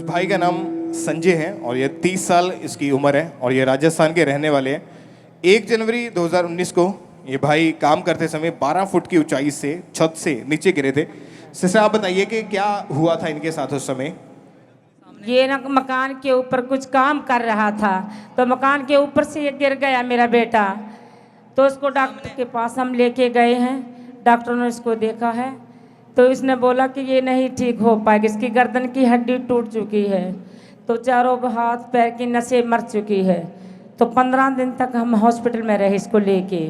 भाई का नाम संजय है और ये 30 साल इसकी उम्र है और ये राजस्थान के रहने वाले हैं। 1 जनवरी 2019 को ये भाई काम करते समय 12 फुट की ऊंचाई से छत से नीचे गिरे थे। सिस्टर आप बताइए कि क्या हुआ था इनके साथ उस समय? ये ना मकान के ऊपर कुछ काम कर रहा था तो मकान के ऊपर से ये गिर गया मेरा बेटा। तो उसको डॉक्टर के पास हम लेके गए हैं। डॉक्टर ने इसको देखा है तो इसने बोला कि ये नहीं ठीक हो पाएगा, इसकी गर्दन की हड्डी टूट चुकी है, तो चारों हाथ पैर की नसें मर चुकी है। तो 15 दिन तक हम हॉस्पिटल में रहे इसको लेके।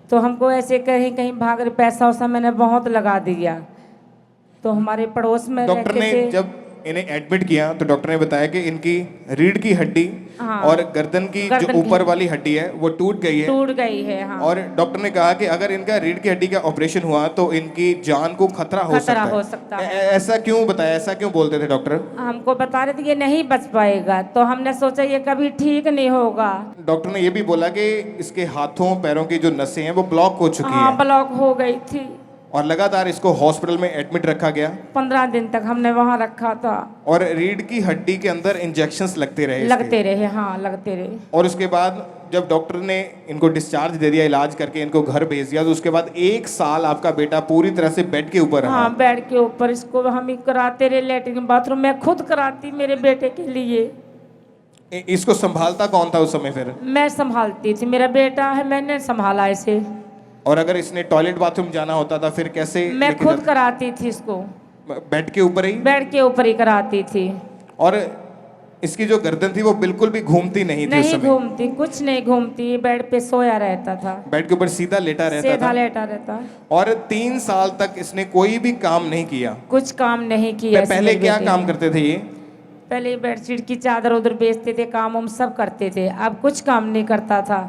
तो हमको ऐसे कहीं कहीं भाग रहे, पैसा वैसा मैंने बहुत लगा दिया। तो हमारे पड़ोस में डॉक्टर ने जब इन्हें एडमिट किया तो डॉक्टर ने बताया कि इनकी रीढ़ की हड्डी और गर्दन की जो ऊपर वाली हड्डी है वो टूट गई है। हाँ। और डॉक्टर ने कहा कि अगर इनका रीढ़ की हड्डी का ऑपरेशन हुआ तो इनकी जान को खतरा हो सकता है। ऐसा क्यों बताया, ऐसा क्यों बोलते थे डॉक्टर? हमको बता रहे थे ये नहीं बच पाएगा, तो हमने सोचा ये कभी ठीक नहीं होगा। डॉक्टर ने ये भी बोला कि इसके हाथों पैरों की जो नसें हैं वो ब्लॉक हो चुकी हैं। ब्लॉक हो गई थी और लगातार इसको हॉस्पिटल में एडमिट रखा गया। 15 दिन तक हमने वहाँ रखा था। और रीढ़ की हड्डी के अंदर इंजेक्शंस लगते रहे। हाँ लगते रहे। और उसके बाद जब डॉक्टर ने इनको डिस्चार्ज दे दिया, इलाज करके इनको घर भेज दिया, तो उसके बाद 1 साल आपका बेटा पूरी तरह से बेड के ऊपर रहा। हाँ बेड के ऊपर इसको हम ही कराते रहे, लेटरिन बाथरूम मैं खुद कराती मेरे बेटे के लिए। इसको संभालता कौन था उस समय? फिर मैं संभालती थी, मेरा बेटा है, मैंने संभाला इसे। और अगर इसने टॉयलेट बाथरूम जाना होता था फिर कैसे? मैं खुद कराती थी इसको, बेड के ऊपर ही? बेड के ऊपर ही कराती थी। और इसकी जो गर्दन थी वो बिल्कुल भी घूमती नहीं थी? नहीं घूमती, कुछ नहीं घूमती, बेड पे सोया रहता था, बेड के ऊपर सीधा लेटा रहता। और 3 साल तक इसने कोई भी काम नहीं किया? कुछ काम नहीं किया। पहले क्या काम करते थे ये? पहले बेडशीट की चादर उधर बेचते थे, काम हम सब करते थे, अब कुछ काम नहीं करता था।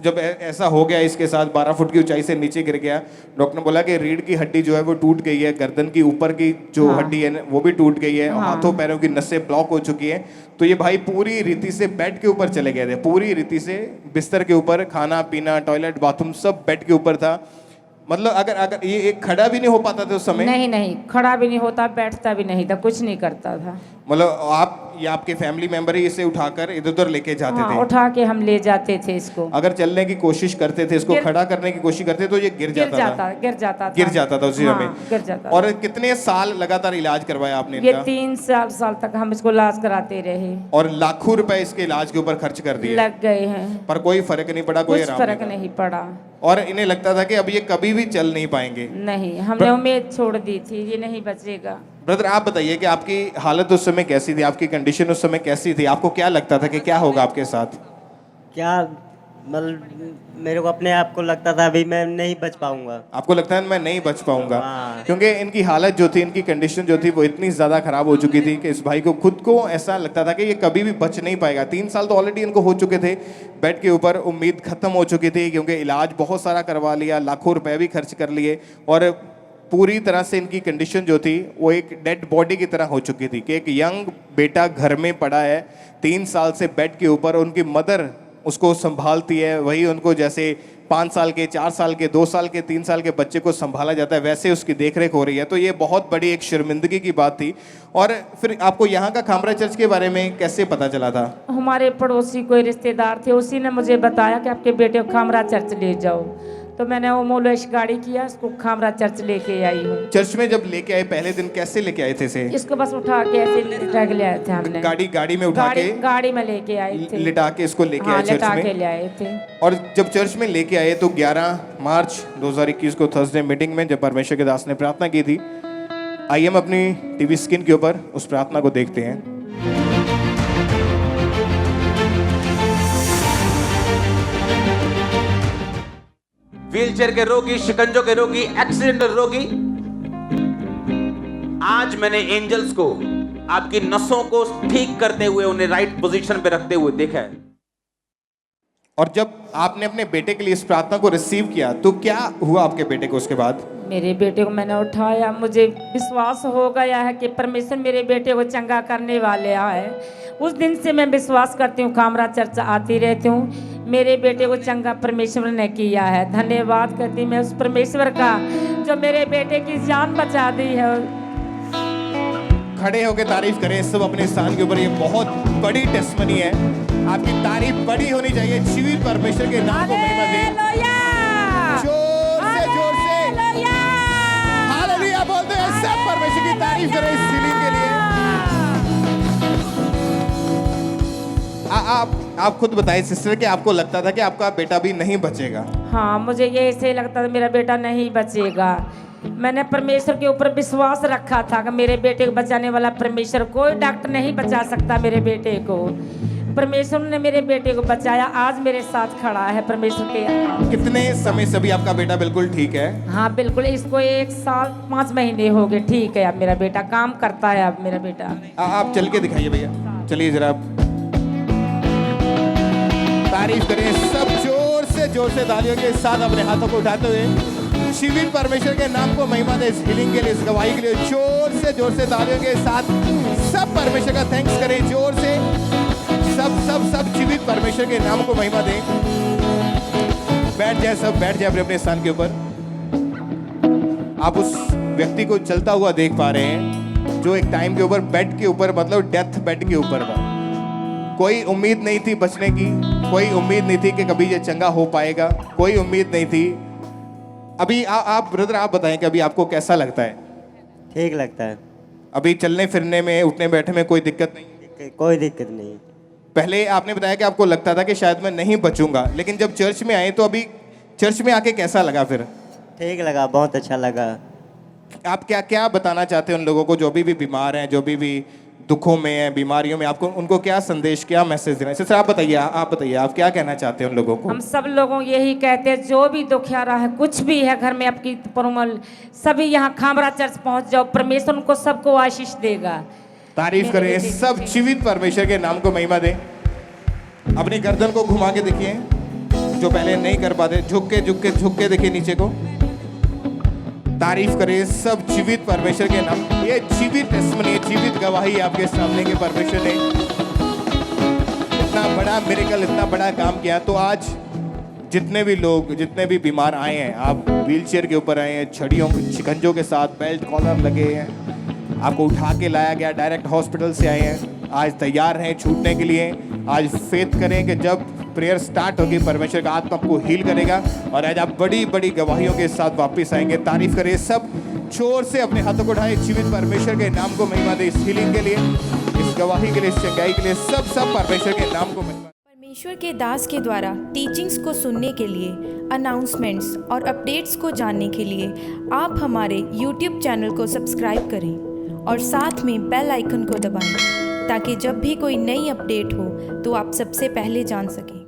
जब ऐसा हो गया इसके साथ, 12 फुट की ऊंचाई से नीचे गिर गया, डॉक्टर ने बोला कि रीढ़ की हड्डी जो है वो टूट गई है, गर्दन की ऊपर की जो हड्डी है वो भी टूट गई है, हाथों पैरों की नसें ब्लॉक हो चुकी है। तो ये भाई पूरी रीति से बेड के ऊपर चले गए थे, पूरी रीति से बिस्तर के ऊपर, खाना पीना टॉयलेट बाथरूम सब बेड के ऊपर था। मतलब अगर ये एक खड़ा भी नहीं हो पाता था उस समय? नहीं खड़ा भी नहीं होता, बैठता भी नहीं था, कुछ नहीं करता था। मतलब आप या आपके फैमिली मेंबर ही इसे उठाकर इधर उधर लेके जाते थे? उठा के हम ले जाते थे इसको। अगर चलने की कोशिश करते थे, इसको खड़ा करने की कोशिश करते तो ये गिर जाता था उसी समय। गिर जाता। और कितने साल लगातार इलाज करवाया आपने इनका? ये 3 साल तक हम इसको इलाज कराते रहे और लाखों रुपए इसके इलाज के ऊपर खर्च कर दिए, लग गए हैं, पर कोई फर्क नहीं पड़ा, कोई फर्क नहीं पड़ा। और इन्हें लगता था कि अब ये कभी भी चल नहीं पाएंगे। नहीं, हमने उम्मीद छोड़ दी थी ये नहीं बचेगा। ब्रदर आप बताइए कि आपकी हालत उस समय कैसी थी, आपकी कंडीशन उस समय कैसी थी? आपको क्या लगता था कि क्या होगा आपके साथ? क्या मतलब मेरे को अपने आप को लगता था अभी मैं नहीं बच पाऊंगा। आपको लगता है मैं नहीं बच पाऊंगा? क्योंकि इनकी हालत जो थी, इनकी कंडीशन जो थी वो इतनी ज़्यादा खराब हो चुकी थी कि इस भाई को खुद को ऐसा लगता था कि ये कभी भी बच नहीं पाएगा। 3 साल तो ऑलरेडी इनको हो चुके थे बेड के ऊपर, उम्मीद खत्म हो चुकी थी क्योंकि इलाज बहुत सारा करवा लिया, लाखों रुपए भी खर्च कर लिए और पूरी तरह से इनकी कंडीशन जो थी वो एक डेड बॉडी की तरह हो चुकी थी कि एक यंग बेटा घर में पड़ा है 3 साल से बेड के ऊपर, उनकी मदर उसको संभालती है, वही उनको जैसे 5 साल के, 4 साल के, 2 साल के, 3 साल के बच्चे को संभाला जाता है वैसे उसकी देखरेख हो रही है। तो ये बहुत बड़ी एक शर्मिंदगी की बात थी। और फिर आपको यहाँ का खामरा चर्च के बारे में कैसे पता चला था? हमारे पड़ोसी कोई रिश्तेदार थे, उसी ने मुझे बताया कि आपके बेटे को खामरा चर्च ले जाओ। तो मैंने वो मोलेश गाड़ी किया, उसको खामरा चर्च लेके आई हूँ। चर्च में जब लेके आए पहले दिन कैसे लेके आए थे इसे? इसको बस उठा के ऐसे लिटा के ले आए थे हमने। गाड़ी में उठा के? गाड़ी में लेके आए थे, लिटा के इसको लेके आए चर्च में? के ले आए थे। और जब चर्च में लेके आए तो 11 मार्च 2021 को थर्सडे मीटिंग में जब परमेश्वर के दास ने प्रार्थना की थी, आइए हम अपनी टीवी स्क्रीन के ऊपर उस प्रार्थना को देखते हैं। व्हीलचेयर के रोगी, शिकंजों के रोगी, एक्सीडेंटल रोगी, आज मैंने एंजल्स को आपकी नसों को ठीक करते हुए उन्हें राइट पोजीशन पे रखते हुए देखा है। और जब आपने अपने बेटे के लिए इस प्रार्थना को रिसीव किया तो क्या हुआ आपके बेटे को उसके बाद? मेरे बेटे को मैंने उठाया, मुझे विश्वास हो गया है कि परमेश्वर मेरे बेटे को चंगा करने वाले है। उस दिन से मैं विश्वास करती हूँ, खामरा चर्च आती रहती हूँ, मेरे बेटे को चंगा परमेश्वर ने किया है। धन्यवाद करती मैं उस परमेश्वर का जो मेरे बेटे की जान बचा दी है। खड़े होकर तारीफ करें सब अपने स्थान के ऊपर। ये बहुत बड़ी टेस्टमनी है, आपकी तारीफ बड़ी होनी चाहिए। जीवित परमेश्वर के नाम को महिमा दें। जोर से हालेलुया बोलते हैं सब, परमेश्वर की तारीफ करें इस सीलिंग के लिए। आप खुद बताइए सिस्टर कि आपको लगता था कि आपका बेटा भी नहीं बचेगा? हाँ, मुझे ये ऐसे लगता था मेरा बेटा नहीं बचेगा। मैंने परमेश्वर के ऊपर विश्वास रखा था कि मेरे बेटे को बचाने वाला परमेश्वर, कोई डॉक्टर नहीं बचा सकता मेरे बेटे को। परमेश्वर ने मेरे बेटे को बचाया, आज मेरे साथ खड़ा है परमेश्वर के। कितने समय से भी आपका बेटा बिल्कुल ठीक है? हाँ बिल्कुल, इसको 1 साल 5 महीने हो गए, ठीक है। अब मेरा बेटा काम करता है। अब मेरा बेटा आप चल के दिखाइए भैया, चलिए जरा आप तारीफ करें सब। जोर से तालियों के साथ अपने हाथों को उठाते हुए जीवित परमेश्वर के नाम को महिमा दे, इस हीलिंग के लिए, इस गवाही के लिए। जोर से तालियों के साथ सब परमेश्वर का थैंक्स करें जोर से। सब जीवित परमेश्वर के नाम को महिमा दें। बैठ जाए सब, बैठ जाए अपने अपने स्थान के ऊपर। आप उस व्यक्ति को चलता हुआ देख पा रहे हैं जो एक टाइम के ऊपर बेड के ऊपर, मतलब डेथ बेड के ऊपर था। कोई उम्मीद नहीं थी बचने की, कोई उम्मीद नहीं थी कि कभी ये चंगा हो पाएगा, कोई उम्मीद नहीं थी। अभी आप ब्रदर आप बताएं कि अभी आपको कैसा लगता है? ठीक लगता है। अभी चलने फिरने में, उठने बैठने में कोई दिक्कत नहीं? कोई दिक्कत नहीं। पहले आपने बताया कि आपको लगता था कि शायद मैं नहीं बचूंगा, लेकिन जब चर्च में आए तो अभी चर्च में आके कैसा लगा फिर? ठीक लगा, बहुत अच्छा लगा। आप क्या क्या बताना चाहते हैं उन लोगों को जो अभी भी बीमार हैं, जो भी दुखों में हैं, बीमारियों में? आपको उनको क्या संदेश, क्या मैसेज देना है? सिस्टर आप बताइए, आप क्या कहना चाहते हैं उन लोगों को? हम सब लोगों यही कहते हैं, जो भी दुखियारा है, कुछ भी है घर में आपकी प्रॉब्लम, सभी यहाँ खामरा चर्च पहुँच जाओ, परमेश्वर उनको सबको आशीष देगा। तारीफ करें सब, जीवित परमेश्वर के नाम को महिमा दें। अपनी गर्दन को घुमा के देखिए, जो पहले नहीं कर पाते, झुक के देखिए नीचे को। तारीफ करें सब जीवित परमेश्वर के नाम। ये जीवित टेस्टमनी, जीवित गवाही आपके सामने के परमेश्वर ने इतना बड़ा मिरेकल, इतना बड़ा काम किया। तो आज जितने भी लोग, जितने भी बीमार आए हैं, आप व्हीलचेयर के ऊपर आए हैं, छड़ियों शिकंजों के साथ, बेल्ट कॉलर लगे हैं, आपको उठा के लाया गया, डायरेक्ट हॉस्पिटल से आए हैं, आज तैयार हैं छूटने के लिए। आज फेथ करें कि जब प्रेयर स्टार्ट होगी परमेश्वर का आत्मा आपको हील करेगा और आज आप बड़ी बड़ी गवाहियों के साथ वापस आएंगे। तारीफ करें सब, जोर से अपने हाथों को उठाए, जीवित परमेश्वर के नाम को महिमा दे, इस हीलिंग के लिए, इस गवाही के लिए, इस चंगाई के लिए। सब परमेश्वर के नाम को महिमा। परमेश्वर के दास के द्वारा टीचिंग्स को सुनने के लिए, अनाउंसमेंट्स और अपडेट्स को जानने के लिए आप हमारे YouTube चैनल को सब्सक्राइब करें और साथ में बेल आइकन को दबाएं, ताकि जब भी कोई नई अपडेट हो तो आप सबसे पहले जान सकें।